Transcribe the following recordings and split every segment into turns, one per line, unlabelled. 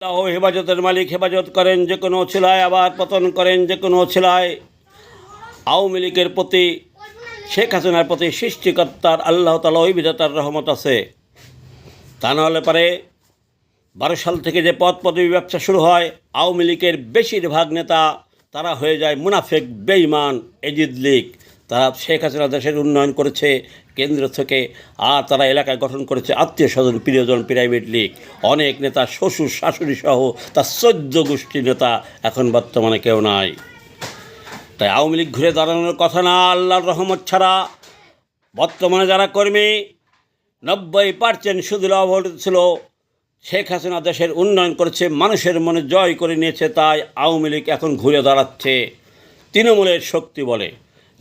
আল্লাহ হেফাজতের মালিক হেফাজত করেন যে কোনো ছিলায়, আবার পতন করেন যে কোনো ছিলায়। আওয়ামী লীগের প্রতি, শেখ হাসিনার প্রতি সৃষ্টিকর্তার আল্লাহ তাআলা ওই বিধাতার রহমত আছে। তা নাহলে পারে 12 সাল থেকে যে পদ পদবি ব্যবসা শুরু হয়, আওয়ামী লীগের বেশিরভাগ নেতা তারা হয়ে যায় মুনাফেক, বেঈমান, এজিদ লীগ। তারা শেখ হাসিনা দেশের উন্নয়ন করেছে কেন্দ্র থেকে, আর তারা এলাকায় গঠন করেছে আত্মীয় স্বজন, প্রিয়জন, প্রাইভেট লীগ। অনেক নেতা শ্বশুর শাশুড়ি সহ তার 14 গোষ্ঠী নেতা এখন বর্তমানে কেউ নাই। তাই আওয়ামী লীগ ঘুরে দাঁড়ানোর কথা না আল্লাহর রহমত ছাড়া। বর্তমানে যারা কর্মী 90% শুধু অবহেলিত ছিল। শেখ হাসিনা দেশের উন্নয়ন করেছে, মানুষের মনে জয় করে নিয়েছে, তাই আওয়ামী লীগ এখন ঘুরে দাঁড়াচ্ছে তৃণমূলের শক্তি বলে।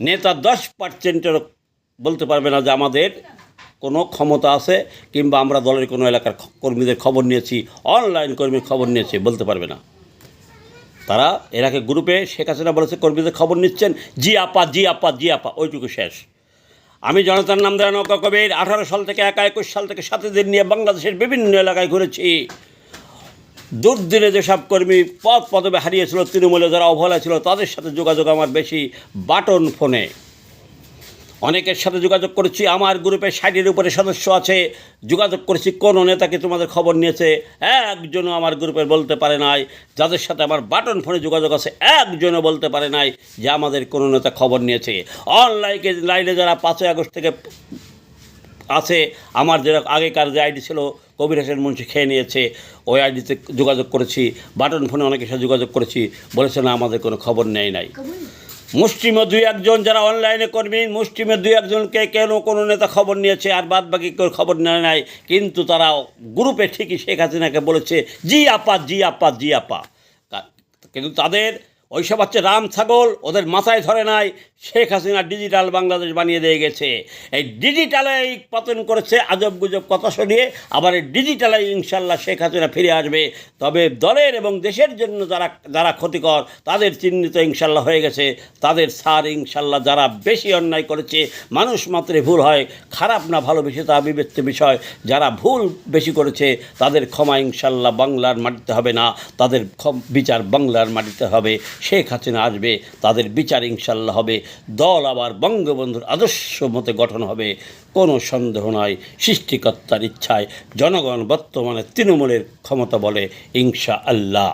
নেতা 10%-এরও বলতে পারবে না যে আমাদের কোনো ক্ষমতা আছে, কিংবা আমরা দলের কোনো এলাকার কর্মীদের খবর নিয়েছি, অনলাইন কর্মীর খবর নিয়েছি, বলতে পারবে না। তারা এর আগে গ্রুপে শেখ হাসিনা বলেছে কর্মীদের খবর নিচ্ছেন, জি আপা, জি আপা, জি আপা, ওইটুকু শেষ। আমি জনতার নাম দেওয়া নৌকা কবির 18 সাল থেকে 21 সাল থেকে সাথীদের নিয়ে বাংলাদেশের বিভিন্ন এলাকায় ঘুরেছি। দুর্দিনে যেসব কর্মী পদ পদবে হারিয়েছিল, তৃণমূলে যারা অবহেলা ছিল, তাদের সাথে যোগাযোগ আমার বেশি বাটন ফোনে। অনেকের সাথে যোগাযোগ করেছি, আমার গ্রুপে 60-এর উপরে সদস্য আছে। যোগাযোগ করেছি, কোনো নেতাকে তোমাদের খবর নিয়েছে একজনও আমার গ্রুপের বলতে পারে নাই। যাদের সাথে আমার বাটন ফোনে যোগাযোগ আছে একজনও বলতে পারে নাই যে আমাদের কোনো নেতা খবর নিয়েছে। লাইনে যারা 5 আগস্ট থেকে আছে, আমার যেটা আগেকার যে আইডি ছিল কবির হোসেন মুন্সি খেয়ে নিয়েছে, ওই আইডিতে যোগাযোগ করেছি, বাটন ফোনে অনেকের সাথে যোগাযোগ করেছি, বলেছে না আমাদের কোনো খবর নেয় নাই। মুষ্টিমে 2-1 যারা অনলাইনে কর্মী, মুষ্টিমে 2-1জনকে কেন কোনো নেতা খবর নিয়েছে, আর বাদ বাকি কেউ খবর নেয় নাই। কিন্তু তারা গ্রুপে ঠিকই শেখ হাসিনাকে বলেছে জি আপা, জি আপা, জি আপা। কিন্তু তাদের ওইসব হচ্ছে রাম ছাগল, ওদের মাথায় ধরে নাই শেখ হাসিনা ডিজিটাল বাংলাদেশ বানিয়ে দিয়ে গেছে। এই ডিজিটালেই পতন করেছে, আজব গুজব কথা শুনিয়ে। আবার এই ডিজিটালে ইনশাল্লাহ শেখ হাসিনা ফিরে আসবে। তবে দলের এবং দেশের জন্য যারা ক্ষতিকর তাদের চিহ্নিত ইনশাল্লাহ হয়ে গেছে। তাদের সার ইনশাল্লাহ যারা বেশি অন্যায় করেছে, মানুষ মাত্রে ভুল হয়, খারাপ না ভালো বেশি তা বিবেচ্য বিষয়। যারা ভুল বেশি করেছে তাদের ক্ষমা ইনশাল্লাহ বাংলার মাটিতে হবে না, তাদের বিচার বাংলার মাটিতে হবে। শেখ হাসিনা আসবে, তাদের বিচার ইনশাল্লাহ হবে। দল আবার বঙ্গবন্ধুর আদর্শ মতে গঠন হবে, কোনো সন্দেহ নয়। সৃষ্টিকর্তার ইচ্ছায় জনগণ বর্তমানে তৃণমূলের ক্ষমতা বলে ইনশাআল্লাহ।